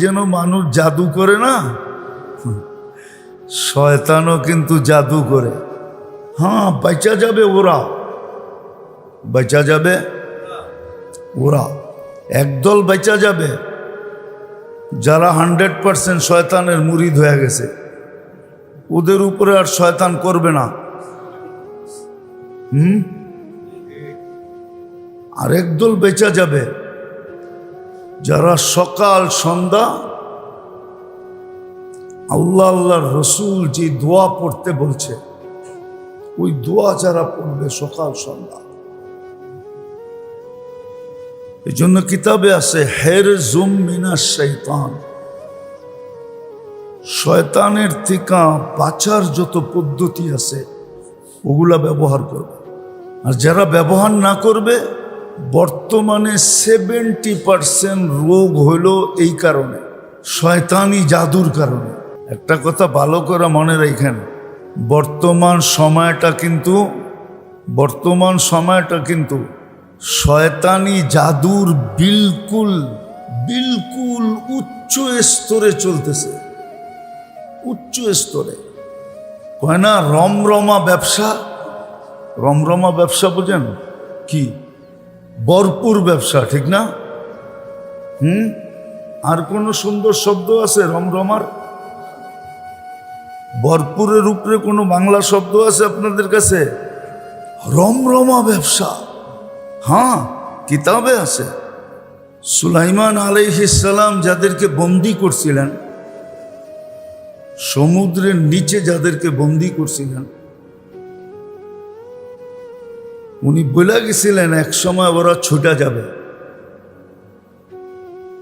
যেন মানুষ জাদু করে না, শয়তানও কিন্তু জাদু করে। হ্যাঁ, বাঁচা যাবে ওরা, বাঁচা যাবে ওরা, একদল বাঁচা যাবে যারা 100% শয়তানের মুরিদ হয়ে গেছে, ওদের উপরে আর শয়তান করবে না। আরেক দল বেঁচা যাবে যারা সকাল সন্ধ্যা আল্লাহ আল্লাহর রসুল যে দোয়া পড়তে বলছে ওই দোয়া যারা পড়বে সকাল সন্ধ্যা। এই জন্য কিতাবে আছে হেরজুম মিনাশ শাইতান, শয়তানের থেকে বাঁচার যত পদ্ধতি আছে ওগুলা ব্যবহার করবে। আর যারা ব্যবহার না করবে, বর্তমানে 70% রোগ হইল এই কারণে, শয়তানি জাদুর কারণে। একটা কথা ভালো করে মনে রাখেন, বর্তমান সময়টা কিন্তু শয়তানি জাদুর বিলকুল বিলকুল উচ্চ স্তরে চলতেছে, উচ্চ স্তরে। কয় না রমরমা ব্যবসা, রমরমা ব্যবসা বুঝেন কি? ভরপুর ব্যবসা, ঠিক না? আর কোন সুন্দর শব্দ আছে রমরমার? ভরপুরের উপরে কোনো বাংলা শব্দ আছে আপনাদের কাছে? রমরমা ব্যবসা। হ্যাঁ, কিতাবে আছে। সুলাইমান আলাইহিস সালাম যাদেরকে বন্দী করছিলেন, সমুদ্রের নিচে যাদেরকে বন্দী করছিলেন, উনি বলে গেছিলেন এক সময় ওরা ছুটে যাবে,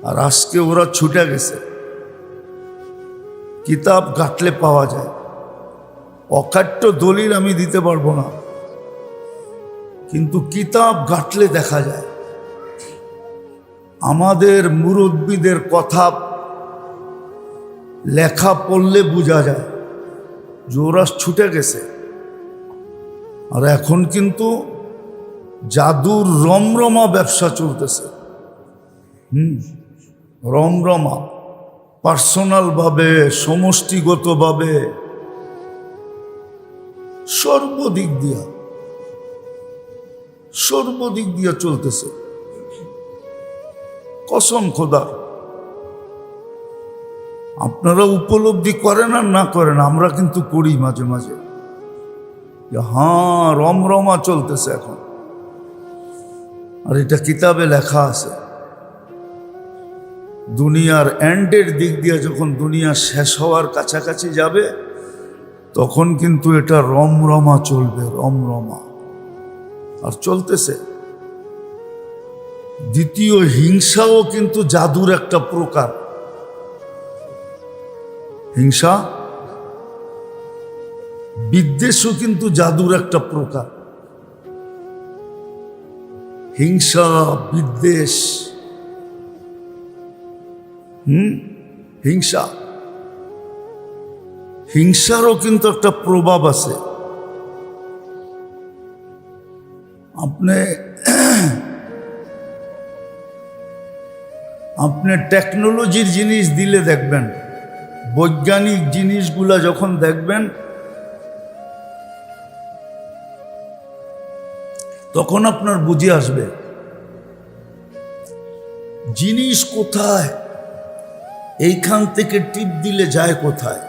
আর আজকে ওরা ছুটে গেছে। কিতাব ঘাটলে পাওয়া যায়, অকাট্য দলিল আমি দিতে পারবো না, কিন্তু কিতাব ঘাটলে দেখা যায়। আমাদের মুরব্বীদের কথা লেখা পড়লে বোঝা যায় যে ওরা ছুটে গেছে। আর এখন কিন্তু জাদুর রমরমা ব্যবসা চলতেছে। রমরমা, পার্সোনালভাবে, সমষ্টিগতভাবে, সর্বদিক দিয়া চলতেছে। কসম খোদার, আপনারা উপলব্ধি করেন আর না করেন, আমরা কিন্তু করি মাঝে মাঝে। হ্যাঁ, রমরমা চলতেছে এখন। আর এটা কিতাবে লেখা আছে। দুনিয়ার এন্ডের দিক দিয়ে যখন দুনিয়া শেষ হওয়ার কাছাকাছি যাবে, তখন কিন্তু এটা রমরমা চলবে, রমরমা। আর চলতেছে। দ্বিতীয়, হিংসাও কিন্তু জাদুর একটা প্রকার। হিংসা, বিদ্বেষও কিন্তু জাদুর একটা প্রকার। হিংসা, বিদ্বেষ, হিংসা, হিংসারও কিন্তু একটা প্রভাব আছে। আপনি টেকনোলজির জিনিস দিলে দেখবেন, বৈজ্ঞানিক জিনিসগুলা যখন দেখবেন, তখন আপনার বুঝে আসবে জিনিস কোথায়, এইখান থেকে টিপ দিলে যায় কোথায়।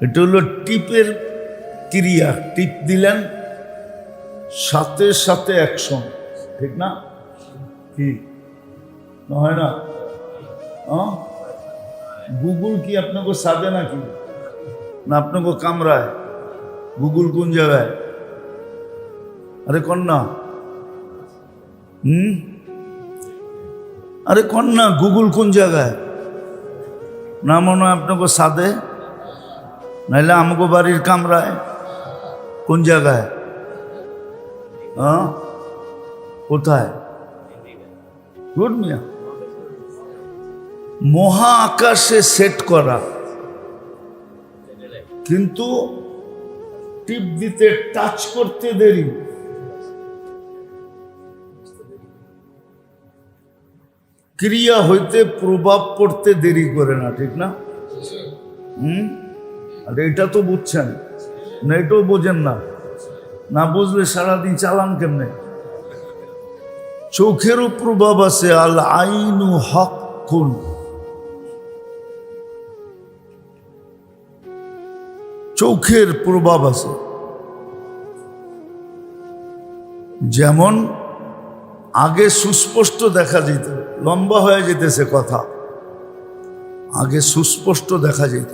এটা হলো টিপের ক্রিয়া। টিপ দিলেন, সাথে সাথে অ্যাকশন, ঠিক না? কি হয় না? গুগল কি আপনাকে সাজে নাকি, না আপনাকে কামরায়? গুগল কোন জায়গায়? আরে কন্যা, আরে কন্যা, গুগল কোন জায়গায়? না মনে হয় আপনাকে সাদে, নাইলে আমাকে বাড়ির কামরায়। কোন জায়গায়? কোথায়? গুড মিয়া, মহা আকাশে সেট করা, কিন্তু টিপ দিতে, টাচ করতে দেরি। ক্রিয়া হইতে প্রভাব পড়তে দেরি করে না, ঠিক না? আর এটা তো বুঝছেন না, এটাও বোঝেন না। না বুঝলে সারাদিন চালান কেমনে? চোখেরও প্রভাব আছে। আল আইনু হাক্কুন, চোখের প্রভাব আছে। যেমন আগে সুস্পষ্ট দেখা যেত, লম্বা হয়ে যেতেছে কথা, আগে সুস্পষ্ট দেখা যেত।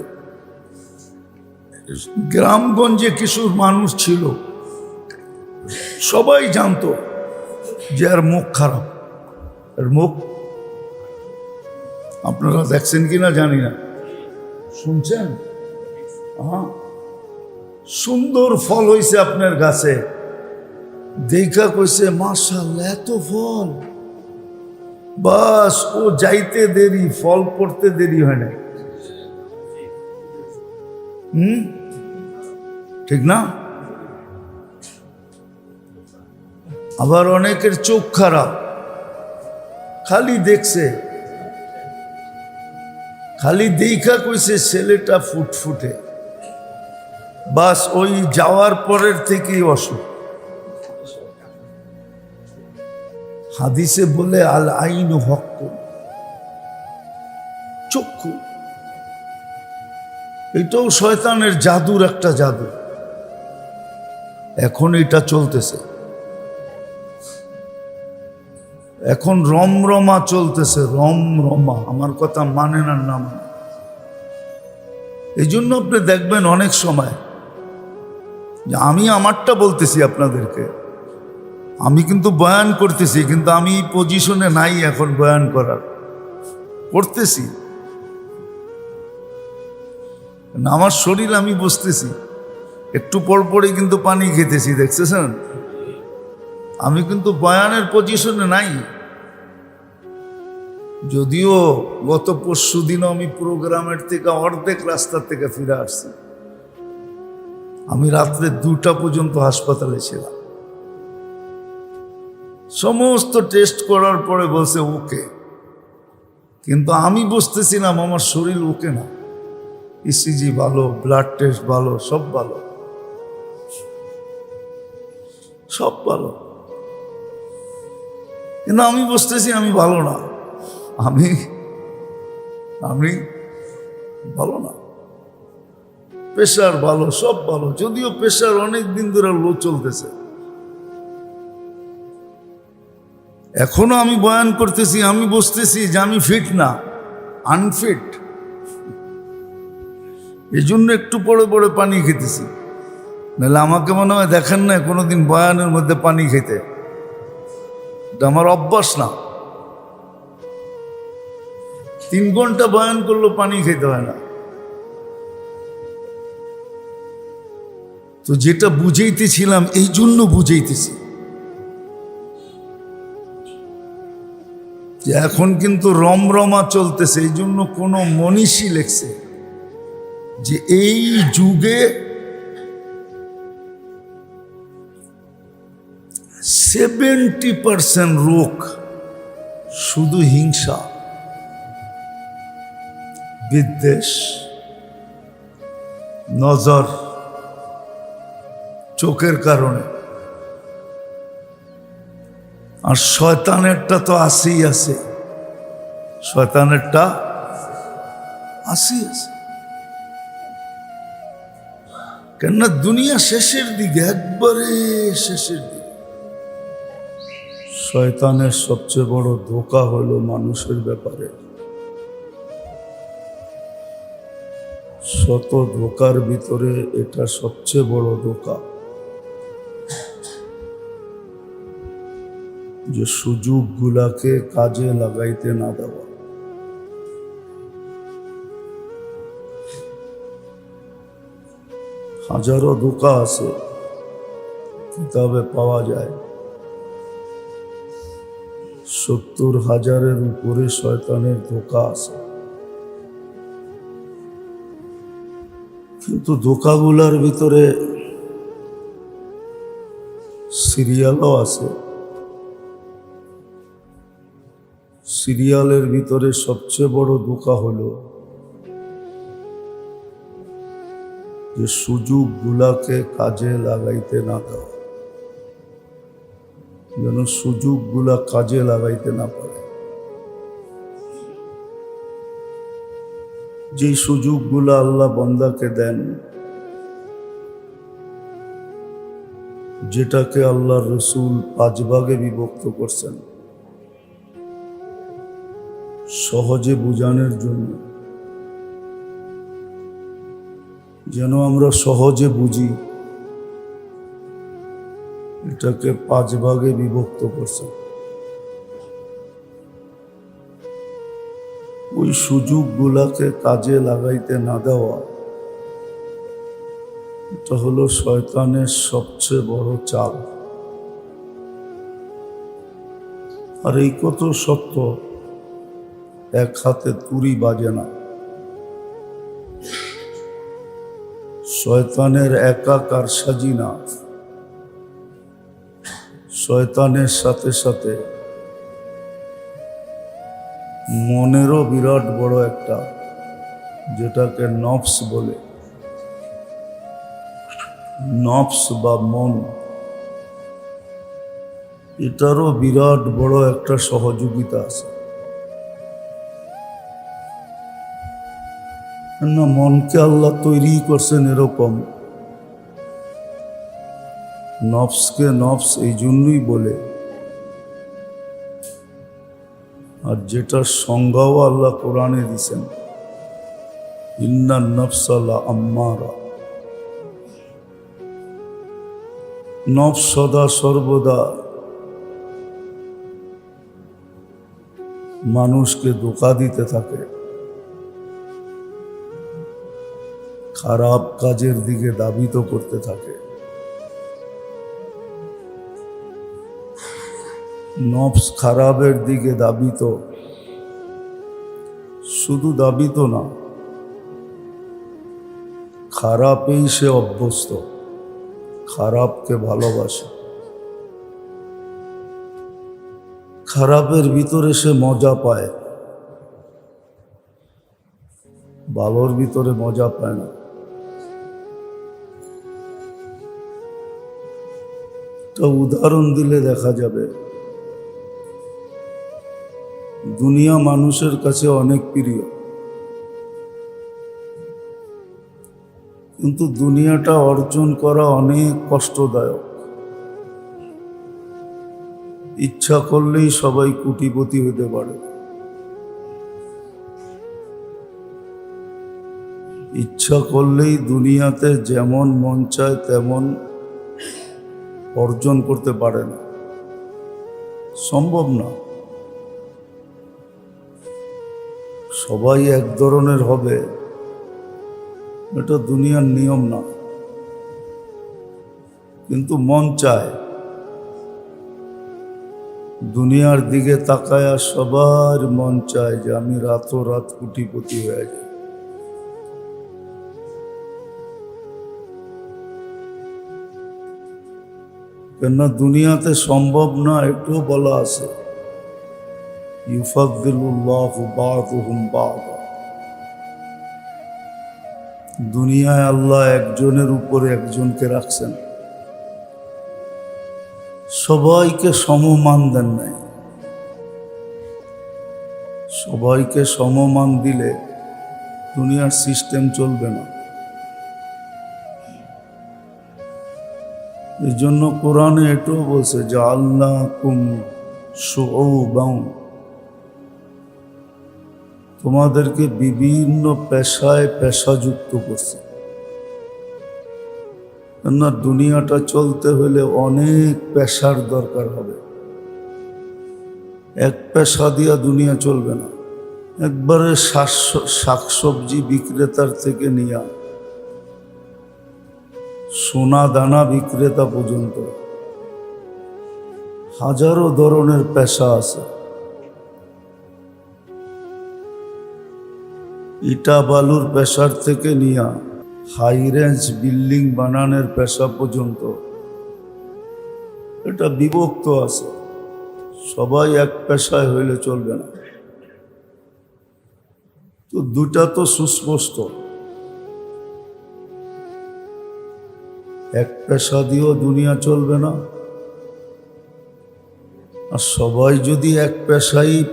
গ্রামগঞ্জে কিছু মানুষ ছিল, সবাই জানতো যে আর মুখ খারাপ, এর মুখ। আপনারা দেখছেন কিনা জানি না, শুনছেন? হ্যাঁ, সুন্দর ফল হয়েছে আপনার গাছে, দেখা কইছে মাশাআল্লাহ এত ফল। বাস ও যাইতে দেরি, ফল পড়তে দেরি হয় না। ঠিক না? আবার অনেকের চোখ খারাপ, খালি দেখছে, খালি দেখা কইছে ছেলেটা ফুটফুটে, বাস ওই যাওয়ার পরের থেকেই অসুখ। হাদিসে বলে আল আইনু হাক্কুন, চক্ষু। এটাও শয়তানের জাদুর একটা জাদু। এখন এটা চলতেছে, এখন রমরমা চলতেছে, রমরমা। আমার কথা মানে না, না মানে। এই জন্য আপনি দেখবেন অনেক সময় যে আমি আমারটা বলতেছি আপনাদেরকে, আমি কিন্তু বয়ান করতেছি, কিন্তু আমি এই পজিশনে নাই এখন বয়ান করার, করতেছি না। আমার শরীর আমি বুঝতেছি, একটু পর পরে কিন্তু পানি খেতেছি, দেখতেছেন? আমি কিন্তু বয়ানের পজিশনে নাই। যদিও গত পরশু দিনও আমি প্রোগ্রামের থেকে অর্ধেক রাস্তা থেকে ফিরে আসছি। আমি রাত্রে 2টা পর্যন্ত হাসপাতালে ছিলাম। সমস্ত টেস্ট করার পরে বলছে ওকে, কিন্তু আমি বুঝতেছিলাম আমার শরীর ওকে না। ইসিজি ভালো, ব্লাড টেস্ট ভালো, সব ভালো, সব ভালো, কিন্তু আমি বুঝতেছি আমি ভালো না, আমি আমি ভালো না। প্রেশার ভালো, সব ভালো, যদিও প্রেশার অনেক দিন ধরে লো চলতেছে। এখনো আমি বয়ান করতেছি, আমি বুঝতেছি যে আমি ফিট না, আনফিট। এই জন্য একটু পরে পরে পানি খেতেছি, নাহলে আমাকে মনে হয় দেখেন না কোনোদিন বয়ানের মধ্যে পানি খেতে। এটা আমার অভ্যাস না। 3 ঘন্টা বয়ান করলেও পানি খেতে হয় না। তো যেটা বুঝাইতেছিলাম, এই জন্য বুঝাইতেছি যে এখন কিন্তু রমরমা চলতেছে। এই জন্য কোনো মনীষী লেখছে যে এই যুগে 70% রোগ শুধু হিংসা, বিদ্বেষ, নজর, চোখের কারণে। আর শয়তানেরটা তো আসেই আছে, শয়তানেরটা আসেই আছে। কেননা দুনিয়া শেষের দিকে, একবারে শেষের দিকে। শয়তানের সবচেয়ে বড় ধোঁকা হলো মানুষের ব্যাপারে। শত ধোঁকার ভিতরে এটা সবচেয়ে বড় ধোঁকা, যে সুযোগগুলাকে কাজে লাগাইতে না দেওয়া। হাজারো ধোঁকা আছে, কিতাবে পাওয়া যায়। 70,000-এর উপরে শয়তানের ধোঁকা আছে। কিন্তু ধোঁকাগুলার ভিতরে সিরিয়ালও আছে। সিরিয়ালের ভিতরে সবচেয়ে বড় ধোঁকা হলো যে সুযোগগুলাকে কাজে লাগাইতে না দেওয়া, যেন সুযোগগুলা কাজে লাগাইতে না পারে। যে সুযোগগুলা আল্লাহ বান্দাকে দেন, যেটাকে আল্লাহ রসুল 5 ভাগে বিভক্ত করছেন সহজে বুঝানোর জন্য, যেন আমরা সহজে বুঝি, এটাকে 5 ভাগে বিভক্ত করছেন। ওই সুযোগগুলাকে কাজে লাগাইতে না দেওয়া, এটা হলো শয়তানের সবচেয়ে বড় চাল। আর এই কত সত্য, এক হাতে তুড়ি বাজে না। শয়তানের একা কারসাজি না, শয়তানের সাথে সাথে মনেরও বিরাট বড় একটা, যেটাকে নফস বলে, নফস বা মন, এটারও বিরাট বড় একটা সহযোগিতা আছে। না, মনকে আল্লাহ তৈরি করছেন এরকম, নফসকে নফস এই জন্যই বলে। আর যেটার সংজ্ঞাও আল্লাহ কোরআনে দিছেন, ইন্নান নফসা লাআম্মারা, নফস সদা সর্বদা মানুষকে ধোঁকা দিতে থাকে, খারাপ কাজের দিকে ধাবিত করতে থাকে। নফস খারাপের দিকে ধাবিত, শুধু ধাবিত না, খারাপেই সে অভ্যস্ত, খারাপকে ভালোবাসে, খারাপের ভিতরে সে মজা পায়, ভালোর ভিতরে মজা পায় না। একটা উদাহরণ দিলে দেখা যাবে, দুনিয়া মানুষের কাছে অনেক প্রিয়, কিন্তু দুনিয়াটা অর্জন করা অনেক কষ্টদায়ক। ইচ্ছা করলেই সবাই কোটিপতি হতে পারে, ইচ্ছা করলেই দুনিয়াতে যেমন মন চায় তেমন অর্জন করতে পারে না, সম্ভব না। সবাই এক ধরনের হবে, এটা দুনিয়ার নিয়ম না। কিন্তু মন চায়, দুনিয়ার দিকে তাকায় সবার মন চায় যে আমি রাতোরাত কোটিপতি হয়ে যাই। কেননা দুনিয়াতে সম্ভব না, একটু বলা আছে, ইউফাদ্দিলুল্লাহু বা'দুহুম বা'দা, দুনিয়ায় আল্লাহ একজনের উপরে একজনকে রাখছেন, সবাইকে সমমান দেন নাই। সবাইকে সমমান দিলে দুনিয়ার সিস্টেম চলবে না। এই জন্য কোরআনে এটাও বলছে যে জাআলনাকুম শুউবান, তোমাদেরকে বিভিন্ন পেশায় পেশাযুক্ত করছে। কেননা দুনিয়াটা চলতে হলে অনেক পেশার দরকার হবে, এক পেশা দিয়া দুনিয়া চলবে না। একবারে শাকসবজি বিক্রেতার থেকে নিয়ে সোনা দানা বিক্রেতা পর্যন্ত হাজারো ধরনের পেশা আছে। ইটা বালুর পেশার থেকে নিয়ে হাই রেঞ্জ বিল্ডিং বানানোর পেশা পর্যন্ত এটা বিভক্ত আছে। সবাই এক পেশায় হইলে চলবে না। তো দুটা তো সুস্পষ্ট, এক পেশা দিয়েও দুনিয়া চলবে না, আর সবাই যদি এক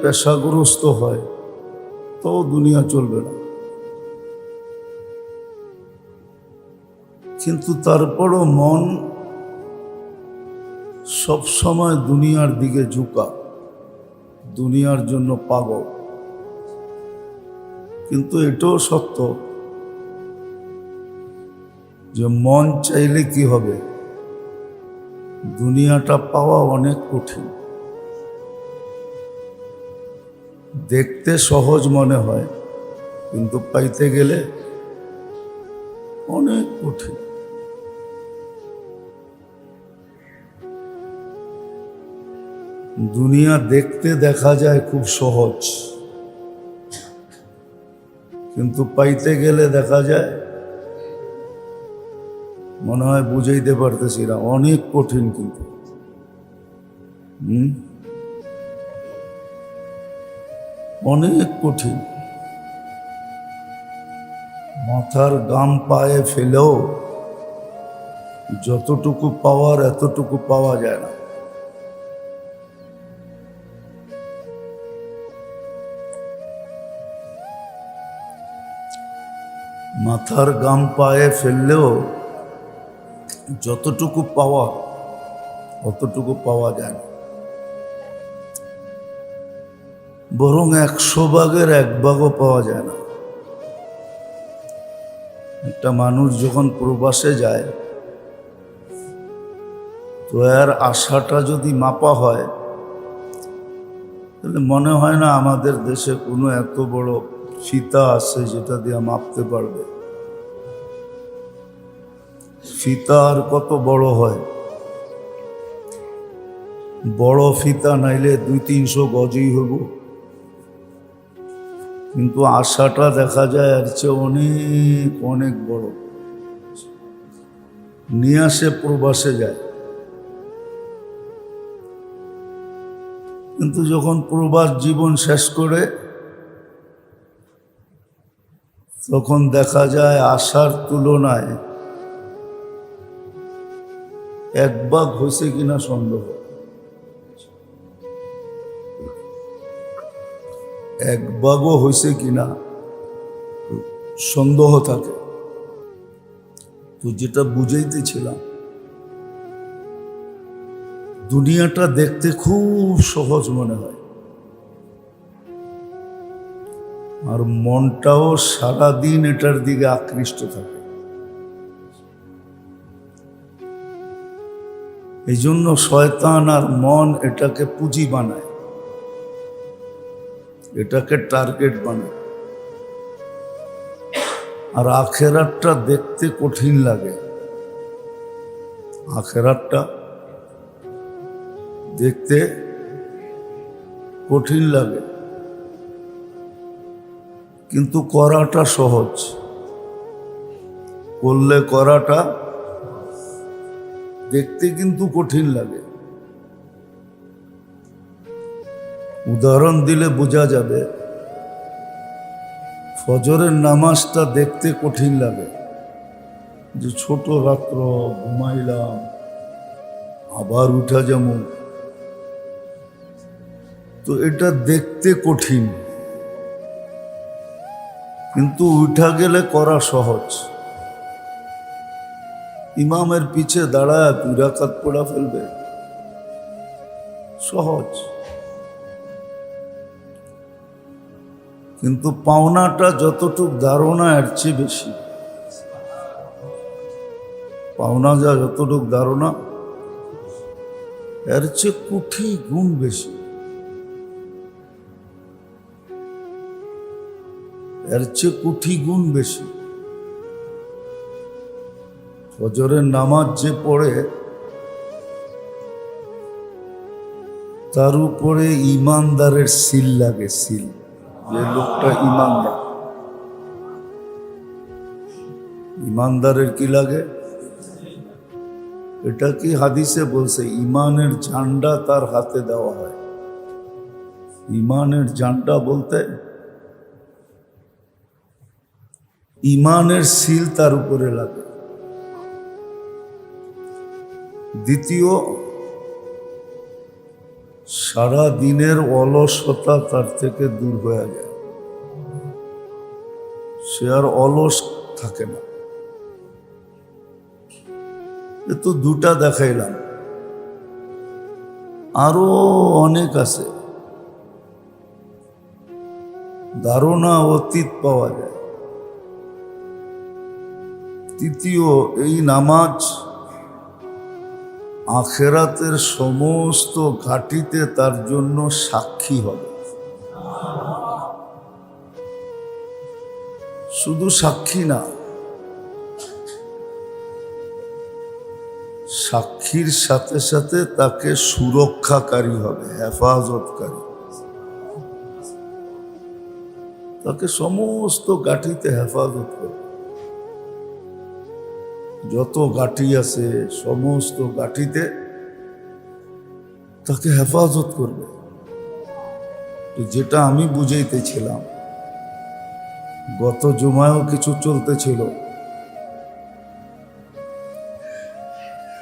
পেশাগ্রস্ত হয় তো দুনিয়া চলবে না। কিন্তু তারপরও মন সব সময় দুনিয়ার দিকে ঝুঁকা, দুনিয়ার জন্য পাগল। কিন্তু এটাও সত্য যে মন চাইলে কি হবে, দুনিয়াটা পাওয়া অনেক কঠিন। দেখতে সহজ মনে হয়, কিন্তু পাইতে গেলে অনেক কঠিন। দুনিয়া দেখতে দেখা যায় খুব সহজ, কিন্তু পাইতে গেলে দেখা যায় মনে হয় বুঝাইতে পারতেছি না, অনেক কঠিন। কিন্তু অনেক কঠিন। মাথার গাম পায়ে ফেলেও যতটুকু পাওয়ার এতটুকু পাওয়া যায় না। মাথার গাম পায়ে ফেললেও যতটুকু পাওয়া অতটুকু পাওয়া যায় না, বরং 100 ভাগের 1 ভাগও পাওয়া যায় না। একটা মানুষ যখন প্রবাসে যায় তো এর আশাটা যদি মাপা হয় তাহলে মনে হয় না আমাদের দেশে কোনো এত বড় ফিতা আছে যেটা দিয়ে মাপতে পারবে। ফিতা আর কত বড় হয়, বড় ফিতা নাইলে 200-300 গজই হব, কিন্তু আশাটা দেখা যায় এর চেয়ে অনেক অনেক বড়। নিয়ে আসে প্রবাসে যায়, কিন্তু যখন প্রবাস জীবন শেষ করে তখন দেখা যায় আশার তুলনায় 1 ভাগ হয়েছে কিনা সন্দেহ, 1 ভাগও হয়েছে কিনা সন্দেহ থাকে। তো যেটা বুঝাইতেছিলাম, দুনিয়াটা দেখতে খুব সহজ মনে হয়, আর মনটাও সারাদিন এটার দিকে আকৃষ্ট থাকে। এই জন্য শয়তান আর মন এটাকে পুঁজি বানায়, এটাকে টার্গেট বানায়। আর আখেরাতটা দেখতে কঠিন লাগে, আখেরাতটা দেখতে কঠিন লাগে, কিন্তু করাটা সহজ। করলে করাটা দেখতে কিন্তু কঠিন লাগে। উদাহরণ দিলে বোঝা যাবে, ফজরের নামাজটা দেখতে কঠিন লাগে, যে ছোট রাত্র ঘুমাইলাম আবার উঠা যেমন, তো এটা দেখতে কঠিন, কিন্তু উঠা গেলে করা সহজ। ইমামের পিছে দাঁড়ায় 2 রাকাত পড়া ফেলবে, সহজ। কিন্তু পাওনাটা যতটুক ধারণা এর চেয়ে বেশি, পাওনা যা যতটুক ধারণা এর চেয়ে কোটি গুণ বেশি, এর চেয়ে কোটি গুণ বেশি। ফজরের নামাজ যে পড়ে তার উপরে ইমানদারের সিল লাগে, সিল। যে লোকটা ইমানদার, ইমানদারের কি লাগে? এটা কি হাদিসে বলছে, ইমানের ঝান্ডা তার হাতে দেওয়া হয়। ইমানের জানটা বলতে ইমানের সিল তার উপরে লাগে। দ্বিতীয়, সারা দিনের অলসতা তার থেকে দূর হয়ে যায়, সে আর অলস থাকে না। এ তো দুটা দেখাইলাম, আরো অনেক আছে, ধারণা অতীত পাওয়া যায়। তৃতীয়, এই নামাজ আখেরাতের সমস্ত ঘাটিতে তার জন্য সাক্ষী হবে। শুধু সাক্ষী না, সাক্ষীর সাথে সাথে তাকে সুরক্ষাকারী হবে, হেফাজতকারী। তাকে সমস্ত গাঠিতে হেফাজত করবে। যত গাঠি আছে সমস্ত গাঠিতে তাকে হেফাজত করবে। যেটা আমি বুঝাইতেছিলাম, গত জুমায়ও কিছু চলতেছিল,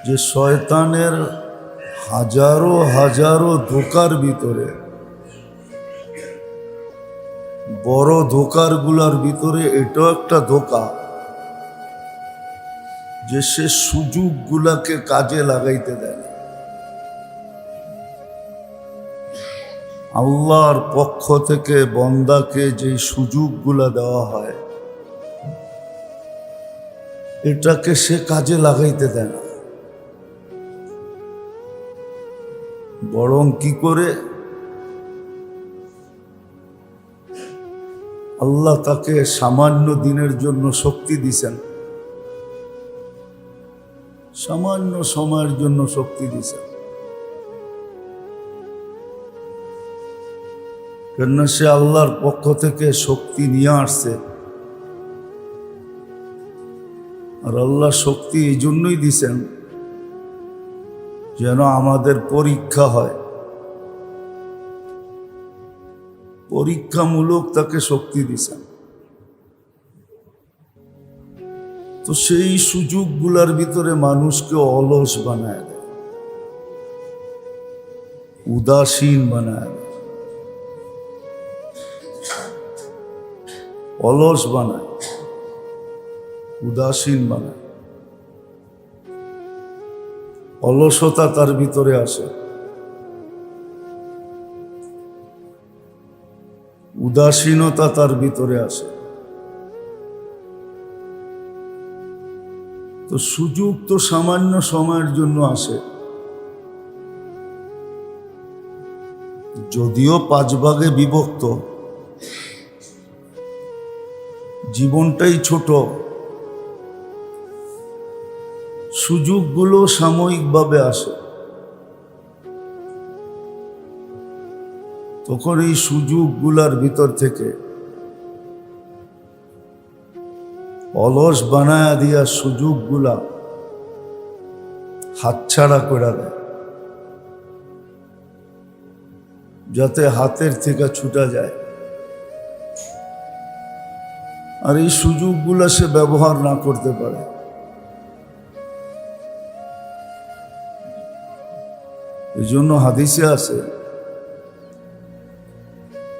যে শয়তানের হাজারো হাজারো ধোঁকার ভিতরে, বড় ধোঁকার গুলার ভিতরে এটাও একটা ধোঁকা, যে সে সুযোগ গুলাকে কাজে লাগাইতে দেয়। আল্লাহর পক্ষ থেকে বন্দাকে যে সুযোগগুলা দেওয়া হয়, এটাকে সে কাজে লাগাইতে দেয় না, বরং কি করে আল্লাহ তাকে সামান্য দিনের জন্য শক্তি দিছেন, সামান্য সময়ের জন্য শক্তি দিছেন, কেননা সে আল্লাহর পক্ষ থেকে শক্তি নিয়ে আসছে। আর আল্লাহ শক্তি এই জন্যই দিছেন যেন আমাদের পরীক্ষা হয়, পরীক্ষামূলক তাকে শক্তি দিছেন। তো সেই সুযোগগুলার ভিতরে মানুষকে অলস বানায় দেয়, উদাসীন বানায় দেয়, অলস বানায়, উদাসীন বানায়। অলসতা তার ভিতরে আসে, উদাসীনতা তার ভিতরে আসে। তো সুযোগ তো সামান্য সময়ের জন্য আসে, যদিও 5 ভাগে বিভক্ত, জীবনটাই ছোট, সুযোগগুলো সাময়িকভাবে আসে। তখন এই সুযোগগুলার ভিতর থেকে অলস বানায়া দিয়া সুযোগগুলা হাতছাড়া করে দেয়, যাতে হাতের থেকে ছুটা যায়। আর এই সুযোগগুলা সে ব্যবহার না করতে পারে। এই জন্য হাদিসে আছে,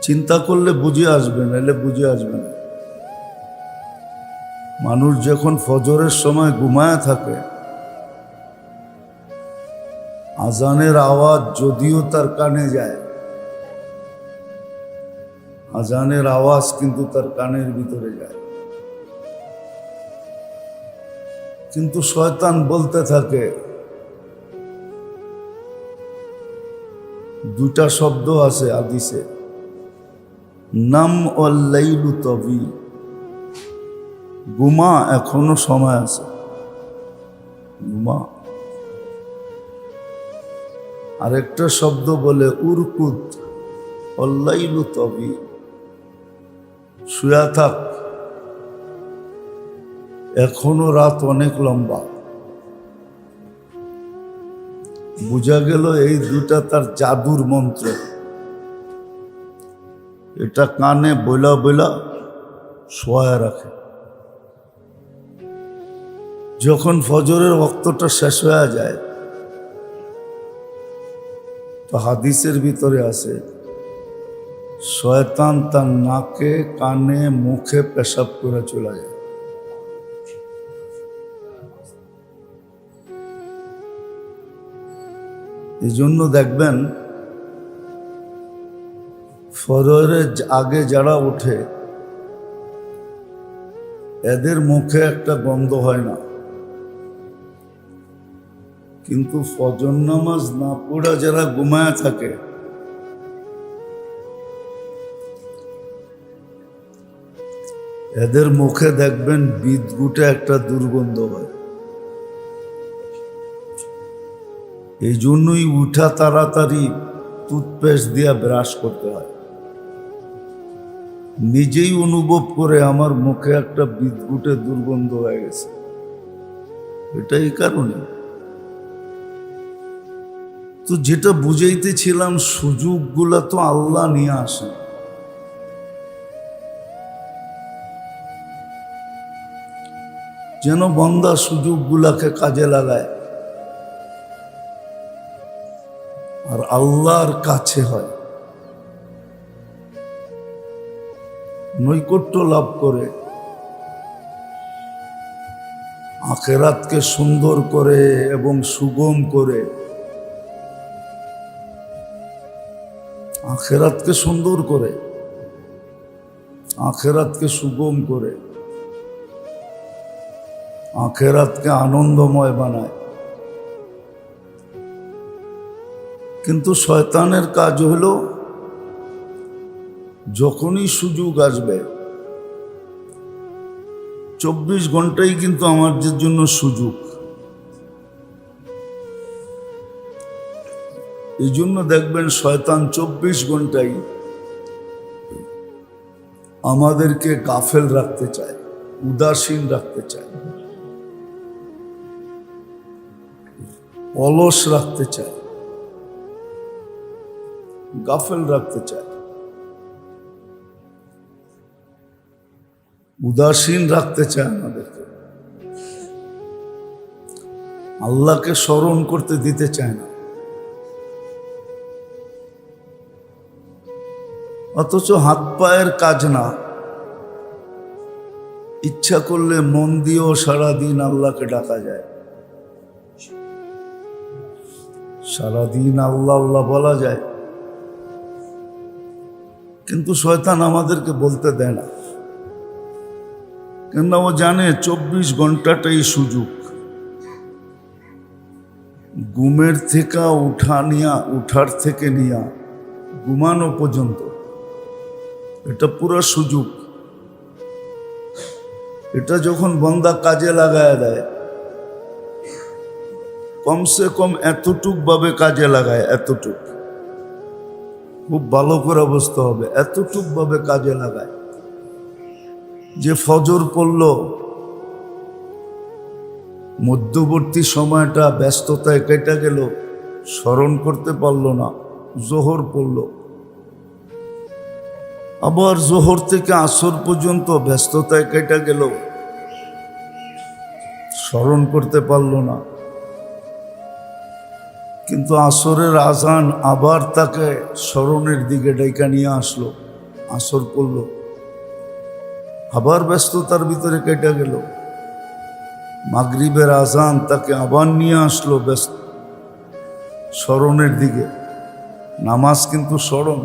চিন্তা করলে বুঝে আসবে, নাহলে বুঝে আসবে না। মানুষ যখন ফজরের সময় ঘুমায় থাকে, আজানের আওয়াজ যদিও তার কানে যায়, আজানের আওয়াজ কিন্তু তার কানের ভিতরে যায়, কিন্তু শয়তান বলতে থাকে, দুটা শব্দ আছে হাদিসে, নাম ওয়াল লাইলু তাবিল, ঘুমা, এখনো সময় আছে, ঘুমা। আরেকটা শব্দ বলে উরকুত ওয়াল লাইলু তাবিল, শুয়া থাক, এখনো রাত অনেক লম্বা। বোঝা গেল এই দুটা তার জাদুর মন্ত্র। এটা কানে বইলা বইলা শোয়া রাখে। যখন ফজরের ওয়াক্তটা শেষ হয়ে যায় তো হাদিসের ভিতরে আছে শয়তান তার নাকে কানে মুখে পেশাব করে চলে যায়। এই জন্য দেখবেন ফজরের আগে যারা ওঠে এদের মুখে একটা গন্ধ হয় না, কিন্তু ফজর নামাজ না পড়া যারা ঘুমায় থাকে এদের মুখে দেখবেন বিদগুটে একটা দুর্গন্ধ হয়। এই জন্যই উঠা তাড়াতাড়ি টুথপেস্ট দিয়ে ব্রাশ করতে হয়। নিজেই অনুভব করে আমার মুখে একটা বিদগুটে দুর্গন্ধ হয়ে গেছে, এটাই কারণে। তো যেটা বুঝাইতেছিলাম, সুযোগগুলা তো আল্লাহ নিয়ে আসেন। যেন বান্দা সুযোগগুলাকে কাজে লাগায় আর আল্লাহর কাছে হয়, নৈকট্য লাভ করে, আখিরাতকে সুন্দর করে এবং সুগম করে, আখিরাতকে সুন্দর করে, আখিরাতকে সুগম করে, আখিরাতকে আনন্দময় বানায়। কিন্তু শয়তানের কাজ হলো যখনই সুযোগ আসবে, 24 ঘন্টাই কিন্তু আমাদের জন্য সুযোগ। এই জন্য দেখবেন শয়তান 24 ঘন্টাই আমাদেরকে গাফেল রাখতে চায়, উদাসীন রাখতে চায়, অলস রাখতে চায়, গাফেল রাখতে চায়, উদাসীন রাখতে চায় আমাদেরকে, আল্লাহকে স্মরণ করতে দিতে চায় না। অথচ হাত পায়ের কাজ না, ইচ্ছা করলে মন দিয়েও সারাদিন আল্লাহকে ডাকা যায়, সারাদিন আল্লাহ আল্লাহ বলা যায়, কিন্তু শয়তান আমাদেরকে বলতে দেয় না। কেন ও জানে 24 ঘন্টাটাই সুযোগ। ঘুমের থেকে উঠার থেকে নিয়া ঘুমানো পর্যন্ত এটা পুরো সুযোগ। এটা যখন বান্দা কাজে লাগায় দেয়, কমসে কম এতটুক ভাবে কাজে লাগায়, এতটুক, খুব ভালো করে বুঝতে হবে, এতটুক ভাবে কাজে লাগায় যে ফজর পড়ল, মধ্যবর্তী সময়টা ব্যস্ততায় কেটে গেল, স্মরণ করতে পারল না, জোহর পড়ল, আবার জোহর থেকে আসর পর্যন্ত ব্যস্ততায় কেটে গেল, স্মরণ করতে পারল না। কিন্তু আসরের আজান আবার তাকে স্মরণের দিকে ডেকে নিয়ে আসলো, আসর পড়ল, আবার ব্যস্ততার ভিতরে কেটে গেল। মাগরিবের আজান তাকে আবার নিয়ে আসলো স্মরণের দিকে। নামাজ কিন্তু স্মরণ।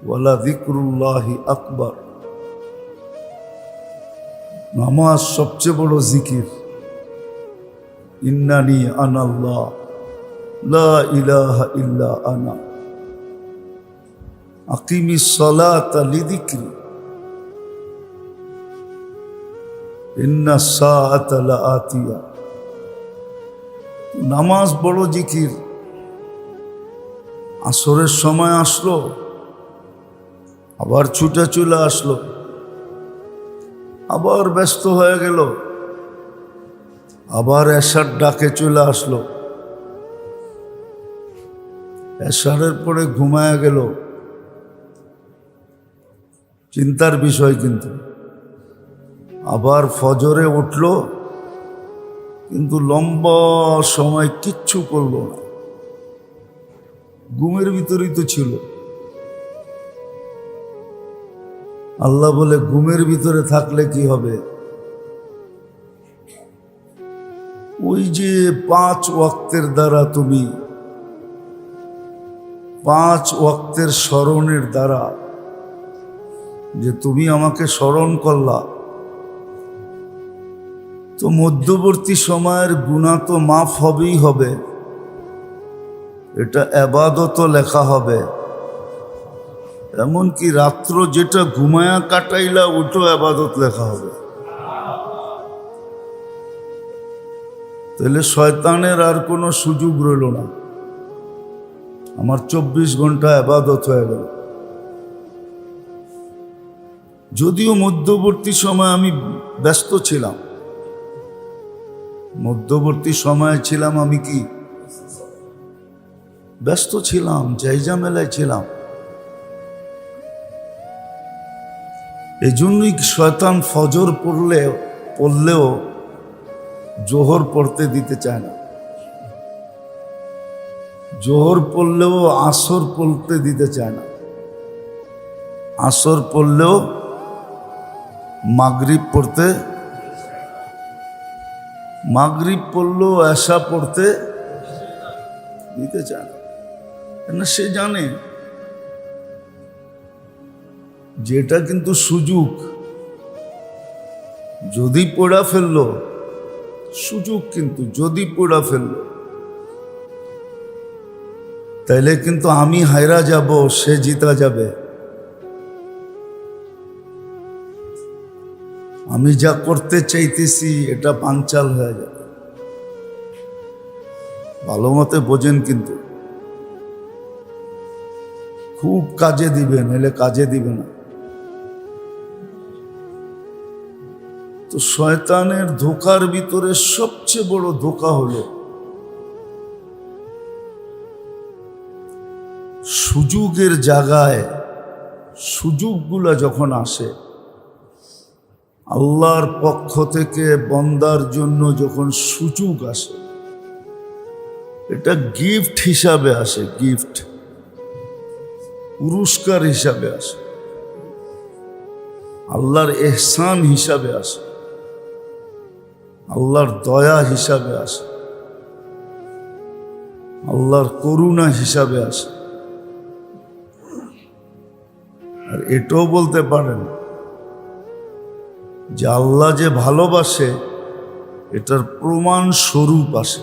ওয়ালা যিকরুল্লাহি আকবার। নামাজ সবচেয়ে বড় জিকির। ইন্নানি আনাল্লাহ লা ইলাহা ইল্লা আনা আকিমিস সালাতা লিযিকরি ইন্নাস সাআতা লাআতিয়া। নামাজ বড় জিকির। আসরের সময় আসলো, আবার ছুটে চলে আসলো, আবার ব্যস্ত হয়ে গেল, আবার এশার ডাকে চলে আসলো, এশারের পরে ঘুমায়া গেল, চিন্তার বিষয়। কিন্তু আবার ফজরে উঠল, কিন্তু লম্বা সময় কিচ্ছু করলো না, ঘুমের ভিতরেই তো ছিল। আল্লাহ বলে, ঘুমের ভিতরে থাকলে কি হবে? ওই যে 5 ওয়াক্তের দ্বারা তুমি 5 ওয়াক্তের স্মরণের দ্বারা যে তুমি আমাকে স্মরণ করলা, তো মধ্যবর্তী সময়ের গুনাহ তো মাফ হবেই হবে, এটা ইবাদত লেখা হবে। এমনকি রাত্র যেটা ঘুমায়া কাটাইলা ওটা ইবাদত লেখা হবে। তাহলে শয়তানের আর কোনো সুযোগ রইল না। আমার 24 ঘন্টা ইবাদত হয়ে গেল। যদিও মধ্যবর্তী সময় আমি ব্যস্ত ছিলাম, মধ্যবর্তী সময়ে ছিলাম আমি কি ব্যস্ত ছিলাম, জায়জামেলায় ছিলাম। এজন্যই শয়তান ফজর পড়লেও জোহর পড়তে দিতে চায় না, জোহর পড়লেও আসর পড়তে দিতে চায় না, আসর পড়লেও মাগরিব পড়তে, মাগরিব পড়লেও এশা পড়তে দিতে চায় না। সে জানে যেটা কিন্তু সুযোগ, যদি পড়া ফেললো সুযোগ, কিন্তু যদি পড়া ফেললো তাইলে কিন্তু আমি হায়রা যাব, সে জিতা যাবে। আমি যা করতে চাইতেছি এটা পাঞ্চাল হয়ে যাবে। ভালো মতে বোঝেন, কিন্তু খুব কাজে দিবে, নাহলে কাজে দিবে না। তো শয়তানের ধোঁকার ভিতরে সবচেয়ে বড় ধোঁকা হলো সুযোগের জায়গায় সুযোগগুলা যখন আসে আল্লাহর পক্ষ থেকে বন্দার জন্য, যখন সুযোগ আসে এটা গিফট হিসাবে আসে, গিফট, পুরস্কার হিসাবে আসে, আল্লাহর এহসান হিসাবে আসে, আল্লাহর দয়া হিসাবে আসে, আল্লাহর করুণা হিসাবে আসে। আর এটাও বলতে পারেন যে আল্লাহ যে ভালোবাসে এটার প্রমাণ স্বরূপ আসে,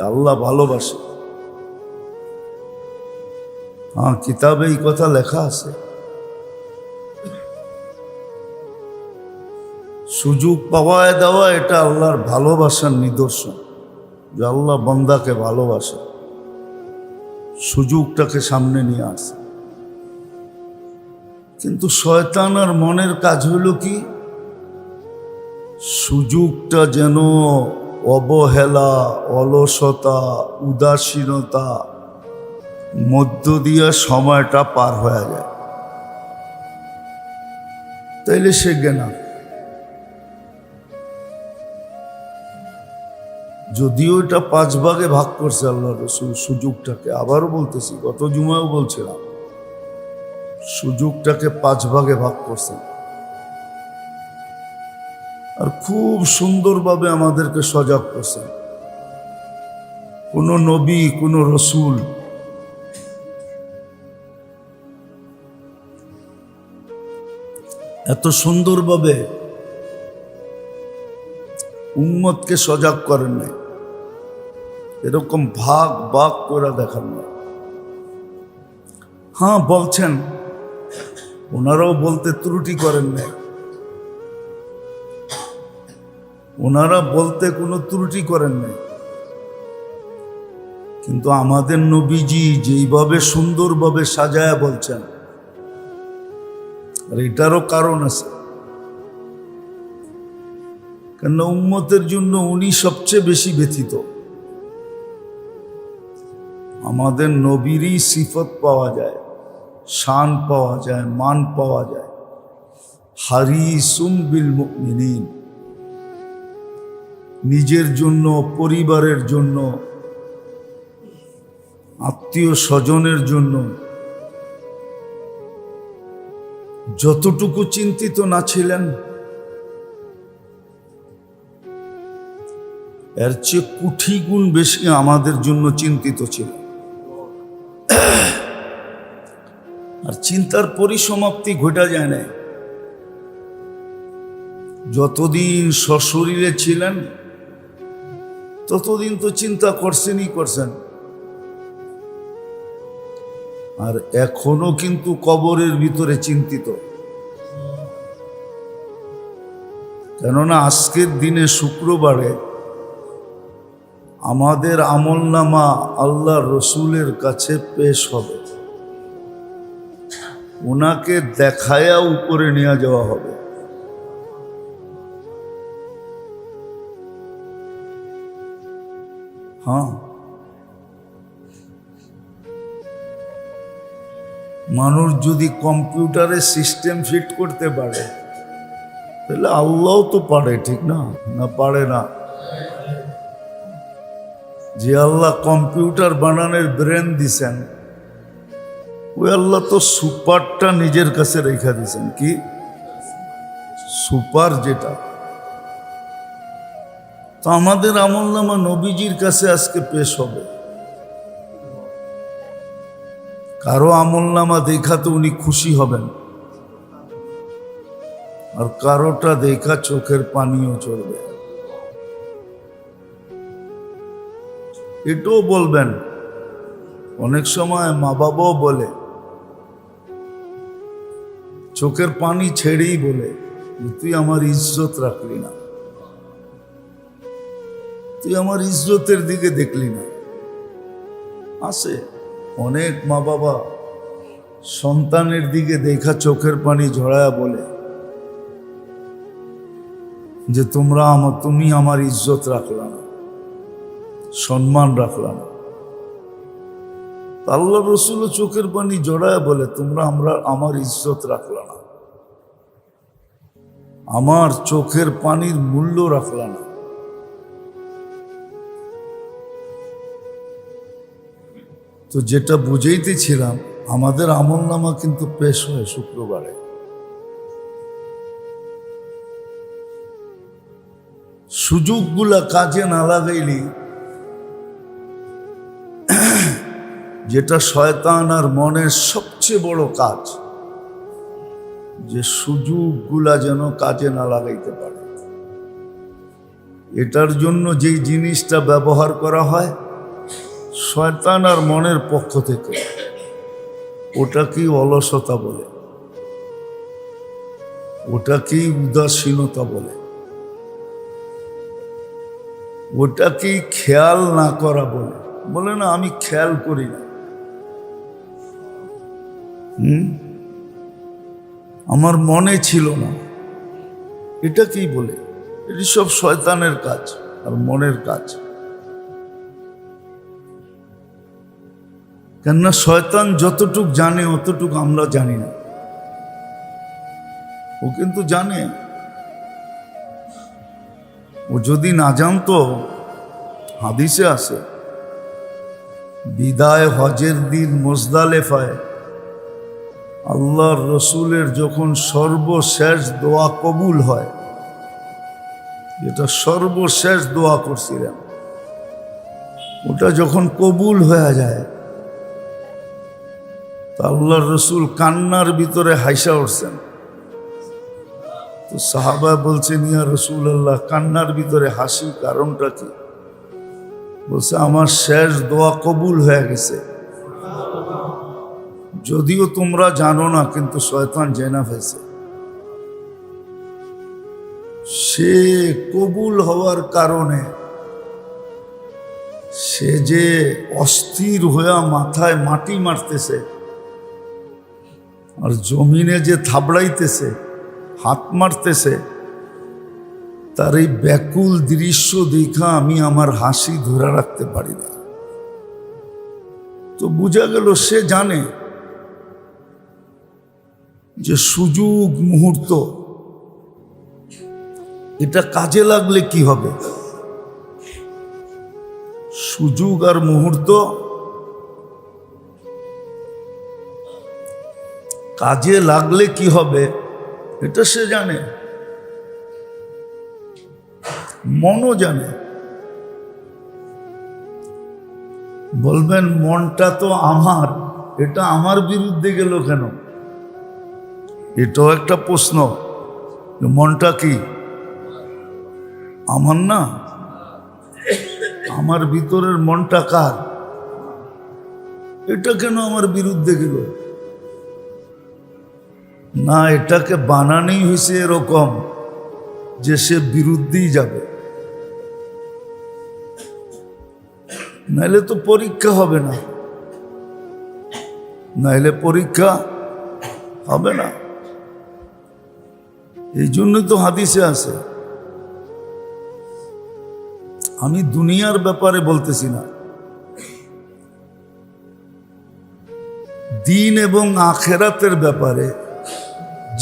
আল্লাহ ভালোবাসে। হ্যাঁ, কিতাবে এই কথা লেখা আছে। সুযোগ পাওয়ায় দেওয়া এটা আল্লাহর ভালোবাসার নিদর্শন, যে আল্লাহ বান্দাকে ভালোবাসে, সুযোগটাকে সামনে নিয়ে আসে। কিন্তু শয়তান আর মনের কাজ হলো কি, সুযোগটা যেন অবহেলা, অলসতা, উদাসীনতা মধ্য দিয়ে সময়টা পার হয়ে যায়। তাইলে সে জ্ঞানা, যদিও এটা 5 ভাগে ভাগ করছে আল্লাহ রাসূল সুযোগটাকে। আবারও বলতেছি, গত জুমায়ও বলছিলাম, সুযোগটাকে 5 ভাগে ভাগ করছেন। আর খুব সুন্দরভাবে আমাদেরকে সজাগ করছেন। কোন নবী, কোন রসুল এত সুন্দরভাবে উম্মতকে সজাগ করেন নাই, এরকম ভাগ ভাগ করে দেখান না। হ্যাঁ, বলছেন, ওনারাও বলতে ত্রুটি করেন নাই, ওনারা বলতে কোনো ত্রুটি করেন নাই। কিন্তু আমাদের নবীজি যেইভাবে সুন্দরভাবে সাজায়া বলছেন, আর এটারও কারণ আছে, কেন উম্মতের জন্য উনি সবচেয়ে বেশি ব্যথিত। আমাদের নবীরই সিফত পাওয়া যায়, শান পাওয়া যায়, মান পাওয়া যায়। হারিসুম বিল মুমিনিন, নিজের জন্য, পরিবারের জন্য, আত্মীয় স্বজনের জন্য যতটুকু চিন্তিত না ছিলেন, এর চেয়ে কোটি গুণ বেশি আমাদের জন্য চিন্তিত ছিল। আর চিন্তার পরিসমাপ্তি ঘটা যায় না। যতদিন সশরীরে ছিলেন ততদিন তো চিন্তা করছেনই করছেন। আর এখনো কিন্তু কবরের ভিতরে চিন্তিত। কেননা আজকের দিনে শুক্রবারে আমাদের আমলনামা আল্লাহ রসুলের কাছে পেশ হবে, ওনাকে দেখায়া উপরে নিয়ে যাওয়া হবে। হ্যাঁ, মানুষ যদি কম্পিউটারে সিস্টেম ফিট করতে পারে তাহলে আল্লাহও তো পারে, ঠিক না? না পারে না? যে আল্লাহ কম্পিউটার বানানোর ব্রেন দিছেন, ওই আল্লাহ তো সুপারটা নিজের কাছে রেখা দিছেন। কি সুপার? যেটা তো আমাদের আমলনামা নবীজির কাছে আজকে পেশ হবে। কারো আমলনামা দেখা তো উনি খুশি হবেন, আর কারোটা দেখা চোখের পানিও চলবে। এটাও বলবেন, অনেক সময় মা বাবাও বলে, চোখের পানি ছেড়েই বলে, তুই আমার ইজ্জত রাখলি না, তুই আমার ইজ্জতের দিকে দেখলি না। আছে অনেক মা বাবা সন্তানের দিকে দেখা চোখের পানি ঝরায়া বলে যে তুমি আমার ইজ্জত রাখলা না, সম্মান রাখলা না। আল্লাহ রসুল চোখের পানি জড়ায় বলে, আমার ইজ্জত রাখলা না, আমার চোখের পানির মূল্য রাখলা না। তো যেটা বুঝাইতেছিলাম, আমাদের আমলনামা কিন্তু পেশ হয় শুক্রবারে। সুযোগগুলা কাজে না লাগাইলি, যেটা শয়তান আর মনের সবচেয়ে বড় কাজ, যে সুযোগগুলা যেন কাজে না লাগাইতে পারে। এটার জন্য যেই জিনিসটা ব্যবহার করা হয় শয়তান আর মনের পক্ষ থেকে, ওটাকেই অলসতা বলে, ওটাকেই উদাসীনতা বলে, ওটাকেই খেয়াল না করা বলে। বলে না, আমি খেয়াল করি না, আমার মনে ছিল না, এটাকেই বলে। এটি সব শয়তানের কাজ আর মনের কাজ। কেননা শয়তান যতটুক জানে অতটুক আমরা জানি না, ও কিন্তু জানে। ও যদি না জানতো, হাদিসে আছে, বিদায় হজের দিন মুজদালেফায় আল্লাহর রসুলের যখন সর্বশেষ দোয়া কবুল হয়, যেটা সর্বশেষ দোয়া করছিলেন, ওটা যখন কবুল হয়ে যায়, তা আল্লাহর রসুল কান্নার ভিতরে হাইসা উঠছেন। তো সাহাবা বলছেন, ইয়া রাসূলুল্লাহ, কান্নার ভিতরে হাসি কারণটা কি? বলছে, আমার শেষ দোয়া কবুল হয়ে গেছে। যদিও তোমরা জানো না, কিন্তু শয়তান জেনে ফেলছে। সে কবুল হওয়ার কারণে সে যে অস্থির হয়ে মাথায় মাটি মারতেছে আর জমিনে যে থাবড়াইতেছে, হাত মারতেছে, তার এই ব্যাকুল দৃশ্য দেখা আমি আমার হাসি ধরে রাখতে পারি না। তো বোঝা গেল সে জানে যে সুযোগ মুহূর্ত এটা কাজে লাগলে কি হবে। সুযোগ আর মুহূর্ত কাজে লাগলে কি হবে এটা সে জানে, মনও জানে। বলবেন মনটা তো আমার, এটা আমার বিরুদ্ধে গেল কেন? এটাও একটা প্রশ্ন। মনটা কি আমার না? আমার ভিতরের মনটা কার? এটা কেন আমার বিরুদ্ধে গেল? না, এটাকে বানানোই হয়েছে এরকম যে সে বিরুদ্ধেই যাবে, নাইলে তো পরীক্ষা হবে না, নাইলে পরীক্ষা হবে না। এই জন্যই তো হাদিসে আছে, আমি দুনিয়ার ব্যাপারে বলতেছি না, দিন এবং আখেরাতের ব্যাপারে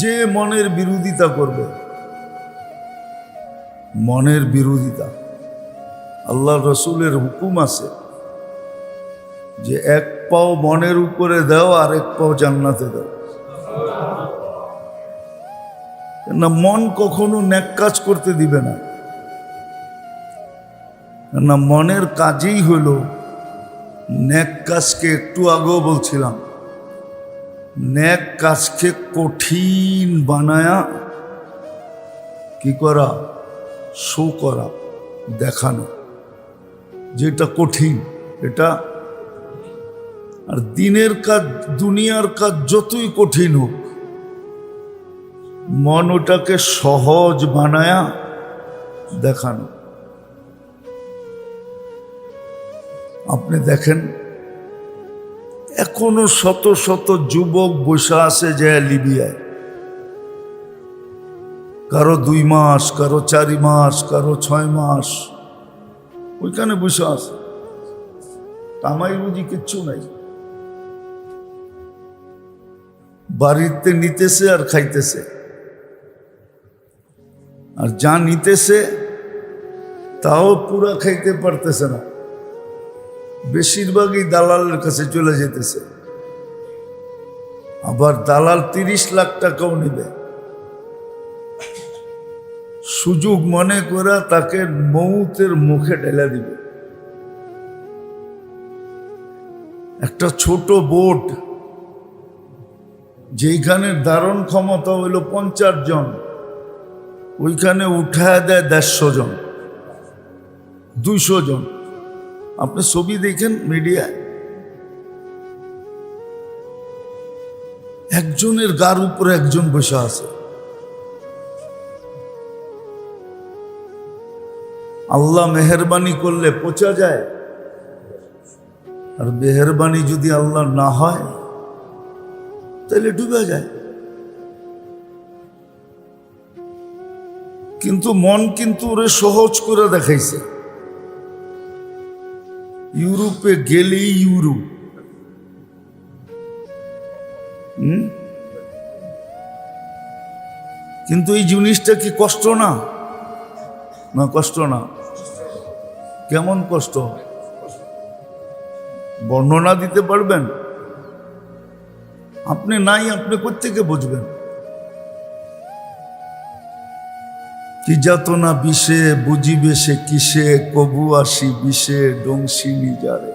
যে মনের বিরোধিতা করবে, মনের বিরোধিতা, আল্লাহ রসুলের হুকুম আছে যে এক পাও মনের উপরে দাও আর এক পাও জান্নাতে দাও। না, মন কখনো নেক কাজ করতে দিবে না। না, মনের কাজেই হলো নেক কাজকে, একটু আগেও বলছিলাম, নেক কাজকে কঠিন বানায়া কি করা, শো করা, দেখানো যেটা কঠিন এটা। আর দিনের কাজ, দুনিয়ার কাজ যতই কঠিন হোক, মন ওটাকে সহজ বানায়া দেখানো। আপনি দেখেন এখনো শত শত যুবক বসে আছে যে লিবিয়ায়, কারো 2 মাস, কারো 4 মাস, কারো 6 মাস ওইখানে বসে আছে, কামাই বুঝি কিচ্ছু নাই, বাড়িতে নিতেছে আর খাইতেছে, আর যা নিতেছে তাও পুরা খাইতে পারতেছে না, বেশিরভাগই দালালের কাছে চলে যেতেছে। আবার দালাল 30 লাখ টাকাও নিবে, সুযোগ মনে করে তাকে মৌতের মুখে ঢেলে দিবে। একটা ছোট বোট যেখানে ধারণ ক্ষমতা হইল 50 জন, ওইখানে উঠায় দেয় 150 জন, 200 জন। আপনি ছবি দেখেন মিডিয়ায়, একজনের গার উপরে একজন বসে আছে। আল্লাহ মেহেরবানি করলে পৌঁছা যায়, আর মেহেরবানি যদি আল্লাহ না হয় তাহলে ডুবে যায়। কিন্তু মন কিন্তু ওরে সহজ করে দেখাইছে। ইউরোপে গেলেই ইউরোপ, কিন্তু এই জিনিসটা কি কষ্ট না? না, কষ্ট না। কেমন কষ্ট বর্ণনা দিতে পারবেন আপনি? নাই, আপনি কোত্থেকে বুঝবেন? কি যাতনা বিষে বুঝিবে সে কিসে, কবু আসি বিষে ডংসি নিজারে।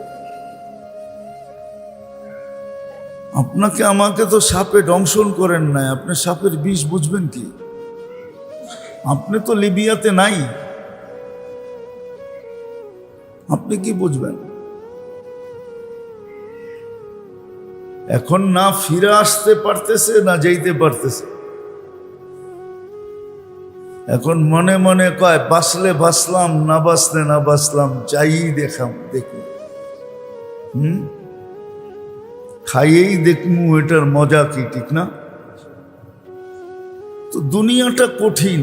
আপনাকে আমাকে তো সাপে দংশন করেন নাই, আপনি সাপের বিষ বুঝবেন কি? আপনি তো লিবিয়াতে নাই, আপনি কি বুঝবেন? এখন না ফিরে আসতে পারতেছে, না যাইতে পারতেছে। এখন মনে মনে কয় বাঁচলে বাঁচলাম, না বাঁচলে না বাঁচলাম, যাই দেখি, খাইয়েই দেখমু এটার মজা কি, ঠিক না? তো দুনিয়াটা কঠিন,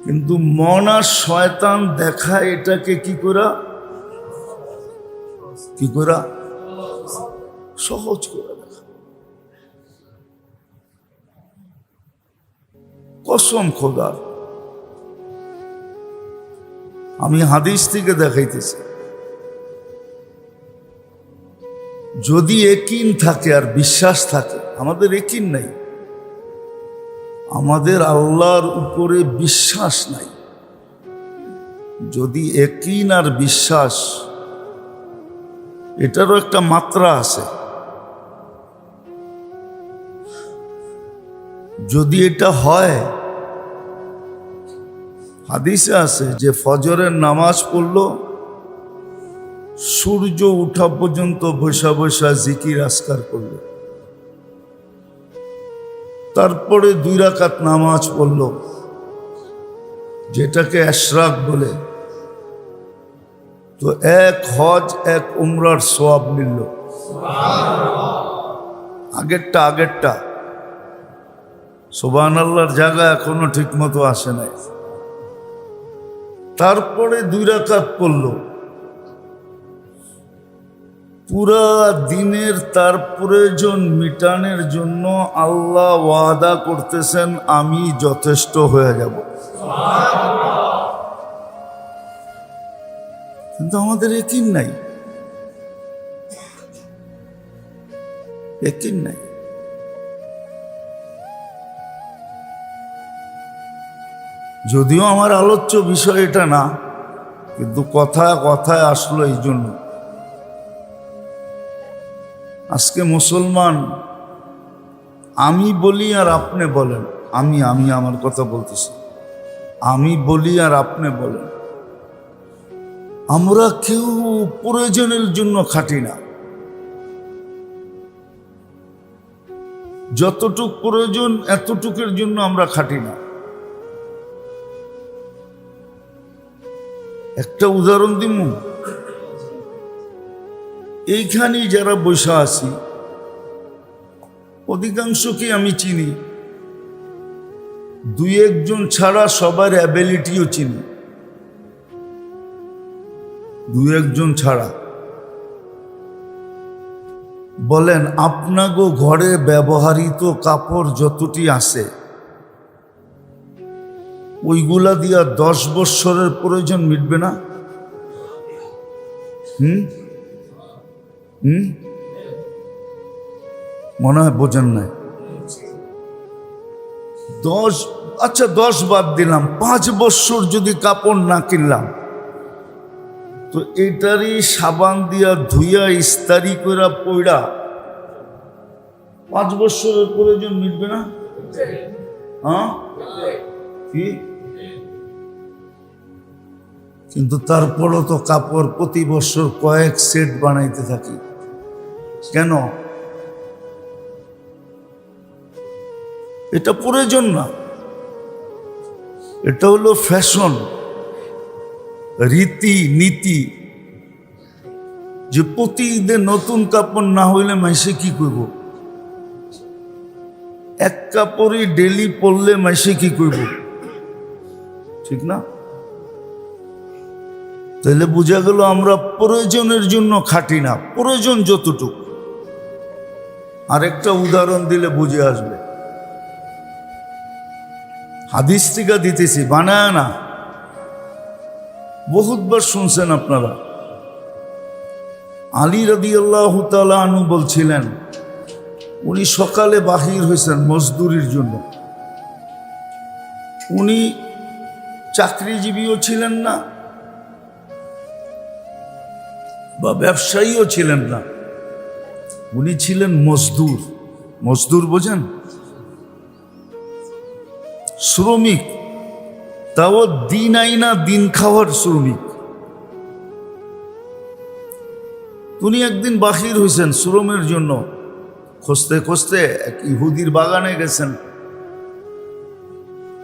কিন্তু মন আর শয়তান দেখায় এটাকে কি করা কি করা? সহজ করে দেখা। কসম খোদার, আমি হাদিস থেকে দেখাইতেছি, যদি একিন থাকে আর বিশ্বাস থাকে, আমাদের একিন নাই, আমাদের আল্লাহর উপরে বিশ্বাস নাই। যদি একিন আর বিশ্বাস, এটারও একটা মাত্রা আছে। যদি এটা হয়, হাদিসে আছে যে ফজরের নামাজ পড়লো, সূর্য উঠা পর্যন্ত বসা বসা জিকির আজকার করলো, তারপরে 2 রাকাত নামাজ পড়লো, যেটাকে ইশরাক বলে, তো 1 হজ 1 উমরার সওয়াব মিলল। আগেরটা সুবহানাল্লাহর জায়গা এখনো ঠিক মতো আসে নাই। তারপরে 2 রাকাত পড়ল, পুরা দিনের তার প্রয়োজন মিটানোর জন্য আল্লাহ ওয়াদা করতেছেন, আমি যথেষ্ট হয়ে যাব। কিন্তু আমাদের একিন নাই, একিন নাই। যদিও আমার আলোচ্য বিষয় এটা না, কিন্তু কথায় কথায় আসলো এই জন্য। আজকে মুসলমান, আমি বলি আর আপনি বলেন, আমি আমার কথা বলতেছি, আমি বলি আর আপনি বলেন, আমরা কেউ প্রয়োজনের জন্য খাটি না। যতটুক প্রয়োজন এতটুকের জন্য আমরা খাটি না। একটা উদাহরণ দিব, এইখানে যারা বসে আছি অধিকাংশকে আমি চিনি, 2-1 জন ছাড়া সবার অ্যাবিলিটিও চিনি, 2-1 জন ছাড়া। বলেন, আপনাগো ঘরে ব্যবহৃত কাপড় যতটি আছে, ওইগুলা দিয়া 10 বৎসরের প্রয়োজন মিটবে না? মনে হয় বোঝেন নাই। 10 বাদ দিলাম, 5 বৎসর যদি কাপড় না কিনলাম, তো এটারই সাবান দিয়া ধুইয়া ইস্তারি কইরা পইড়া 5 বৎসরের প্রয়োজন মিটবে না? হ্যাঁ, কি? কিন্তু তারপরও তো কাপড় প্রতি বছর কয়েক সেট বানাইতে থাকি। কেন? এটা প্রয়োজন না, এটা হলো ফ্যাশন, রীতি নীতি। যে প্রতি ঈদে নতুন কাপড় না হইলে মাইসে কি করব? এক কাপড়ই ডেলি পরলে মাইসে কি করব? ঠিক না? তাহলে বোঝা গেল আমরা প্রয়োজনের জন্য খাটি না, প্রয়োজন যতটুকু। আরেকটা উদাহরণ দিলে বুঝে আসবে। হাদিস থেকে দিতেছি, বানায় না, বহুতবার শুনছেন আপনারা। আলী রাদিয়াল্লাহু তাআলা আনহু বলছিলেন, উনি সকালে বাহির হয়েছেন মজদুরির জন্য। উনি চাকরিজীবীও ছিলেন না বা ব্যবসায়ীও ছিলেন না, উনি ছিলেন মজদুর। মজদুর বোঝেন? শ্রমিক, তাও দিন আইনা দিন খাওয়ার শ্রমিক। উনি একদিন বাহির হয়েছেন শ্রমের জন্য, খুঁজতে খুঁজতে এক ইহুদির বাগানে গেছেন।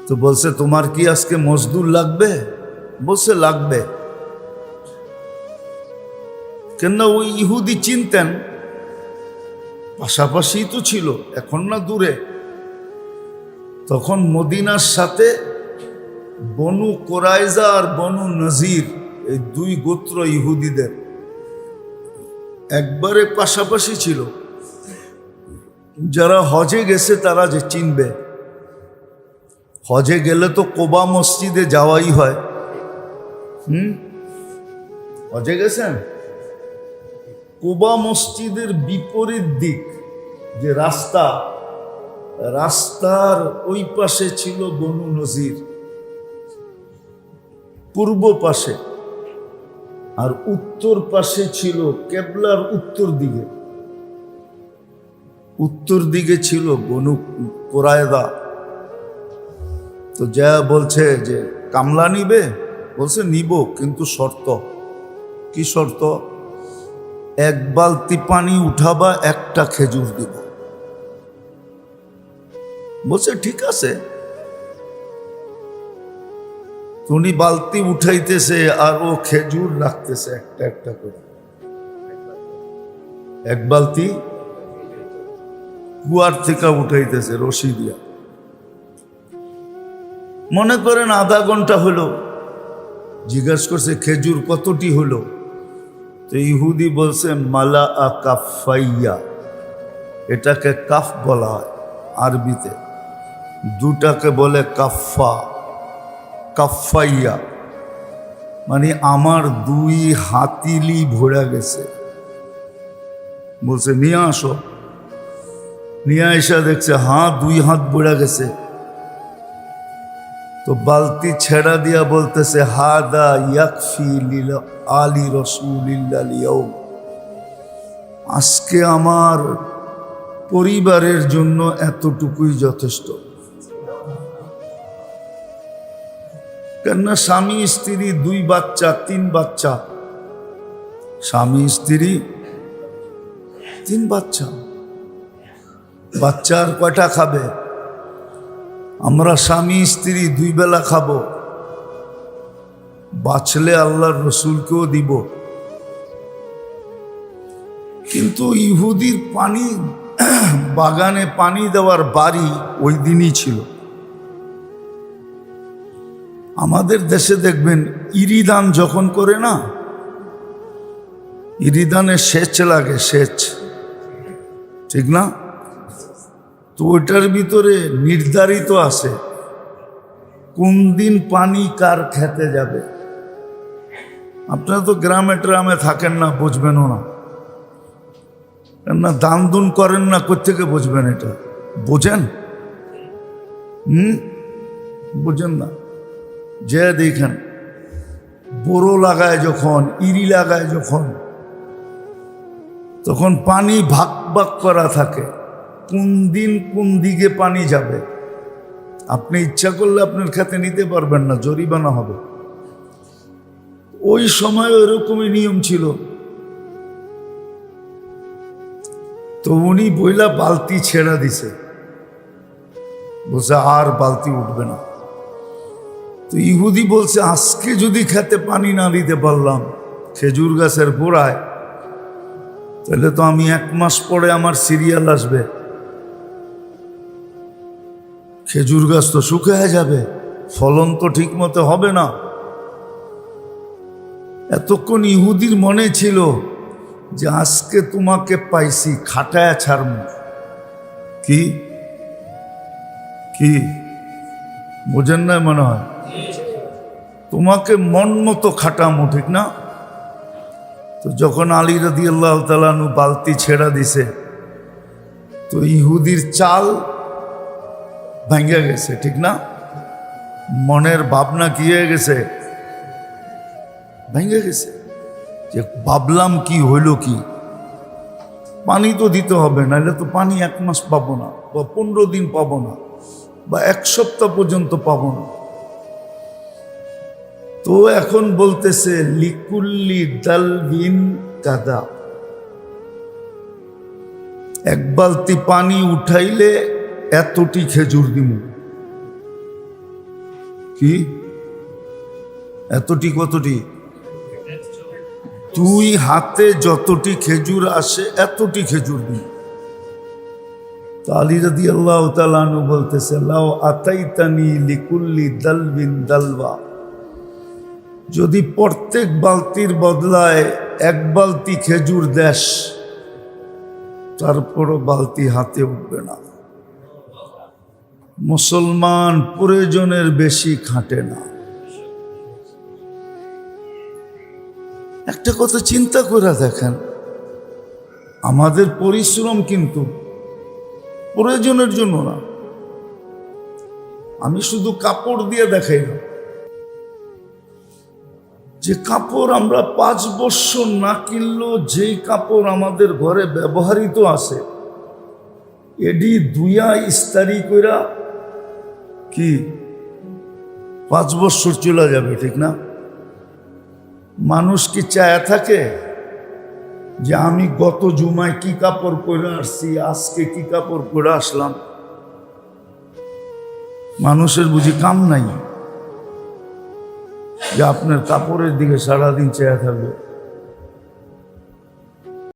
তো বলছে, তোমার কি আজকে মজদুর লাগবে? বলছে, লাগবে। কেন? ওই ইহুদি চিনতেন, পাশাপাশি তো ছিল, এখন না দূরে। তখন মদিনার সাথে বনু কোরাইজা আর বনু নজির, এই 2 গোত্র ইহুদিদের, একবারে পাশাপাশি ছিল। যারা হজে গেছে তারা যে চিনবে, হজে গেলে তো কোবা মসজিদে যাওয়াই হয়। হজে গেছেন? কোবা মসজিদের বিপরীত দিক যে রাস্তা, রাস্তার ওই পাশে ছিল বনু নজির, পূর্ব পাশে, আর উত্তর পাশে ছিল কেবলার উত্তর দিকে, উত্তর দিকে ছিল বনু কোরায়দা। তো যা বলছে যে কামলা নিবে, বলছে নিব, কিন্তু শর্ত। কি শর্ত? এক বালতি পানি উঠাবা, একটা খেজুর দিব। বলছে ঠিক আছে। উনি বালতি উঠাইতেছে আর ও খেজুর রাখতেছে একটা একটা করে। এক বালতি কুয়ার থেকে উঠাইতেছে রশি দিয়া। মনে করেন আধা ঘন্টা হলো। জিজ্ঞাসা করছে খেজুর কতটি হলো? তো ইহুদি বলছে মালা আ কাফাইয়া, এটাকে কাফ বলা হয় আরবিতে, দুটাকে বলে কাফা, কাফাইয়া, মানে আমার 2 হাতিলি ভরে গেছে। বলছে নিয়ে আসো। নিয়ে এসে দেখছে হ্যাঁ 2 হাত ভরে গেছে। তো বালতি ছেড়া দিয়া বলতেছে হাদা ইয়াকফি লিল আলি রাসূলিল্লাহ লিয়াউম, আজকে আমার পরিবারের জন্য এতটুকুই যথেষ্ট। কেননা স্বামী স্ত্রী 2 বাচ্চা 3 বাচ্চা, স্বামী স্ত্রী 3 বাচ্চা, বাচ্চার কয়টা খাবে? আমরা স্বামী স্ত্রী 2 বেলা খাবো, বাঁচলে আল্লাহর রসুলকেও দিব। কিন্তু ইহুদির পানি বাগানে পানি দেওয়ার বাড়ি ওই দিনই ছিল। আমাদের দেশে দেখবেন ইরিদান যখন করে না, ইরিদানে সেচ লাগে, সেচ, ঠিক না? তো ওইটার ভিতরে নির্ধারিত আছে কোন দিন পানি কার খেতে যাবে। আপনারা তো গ্রামে ট্রামে থাকেন না, বুঝবেনও না, কেননা দান দুন করেন না, কোত্থেকে বুঝবেন এটা? বোঝেন? বুঝেন না? যে দেখেন বোরো লাগায় যখন, ইরি লাগায় যখন, তখন পানি ভাগ ভাগ করা থাকে, কোন দিন কোন দিকে পানি যাবে। আপনি ইচ্ছা করলে আপনার খাতে নিতে পারবেন না, জরিমানা হবে। ওই সময় ওরকমই নিয়ম ছিল। তো উনি বইলা বালতি ছেড়া দিছে, বলছে আর বালতি উঠবে না। তো ইহুদি বলছে আজকে যদি খেতে পানি না দিতে পারলাম খেজুর গাছের গোড়ায়, তাহলে তো আমি 1 মাস পরে আমার সিরিয়াল আসবে, খেজুর গাছ তো শুকিয়ে যাবে, ফলন তো ঠিক মতো হবে না। এতক্ষণ ইহুদির মনে ছিল যে আজকে তোমাকে পাইছি, খাটায়া ছাড়ব। কি কি বোঝেন না? মনে হয় তোমাকে মন মতো খাটামো, ঠিক না? তো যখন আলী রাদিয়াল্লাহু তাআলা আনহু বালতি ছেড়া দিছে, তো ইহুদির চাল ভাঙ্গা গেছে, ঠিক না? মনের ভাবনা কি হয়ে গেছে? ভেঙে গেছে। যে ভাবলাম কি হইল কি, পানি তো দিতে হবে, নাহলে তো পানি 1 মাস পাবো না, বা 15 দিন পাবো না, বা 1 সপ্তাহ পর্যন্ত পাবো না। তো এখন বলতেছে লিকুল্লি দালবিন কাদা, 1 বালতি পানি উঠাইলে এতটি খেজুর দিব। কি এতটি? কতটি? 2 হাতে যতটি খেজুর আসে এতটি খেজুর দিন। তো আলী রাদিয়াল্লাহু তাআলা আনহু বলতেছে লাউ আতাইতানি লিকুল্লি দালবিন দালবা, যদি প্রত্যেক বালতির বদলায় এক বালতি খেজুর দেশ, তারপরও বালতি হাতে উঠবে না। মুসলমান প্রয়োজনের বেশি খাটে না। একটা কথা চিন্তা করে দেখেন, আমাদের পরিশ্রম কিন্তু প্রয়োজনের জন্য না। আমি শুধু কাপড় দিয়ে দেখাই না, যে কাপড় আমরা 5 বছর না কিনলেও যেই কাপড় আমাদের ঘরে ব্যবহৃত আছে, এডি দুইয়া ইস্তারি কইরা কি 5 বছর চলে যাবে, ঠিক না? মানুষ কি চায়া থাকে যে আমি গত জুমায় কি কাপড় পরে আসছি, আজকে কি কাপড় পরে আসলাম? মানুষের বুঝি কাম নাই যে আপনার কাপড়ের দিকে সারাদিন চেয়ে থাকবে?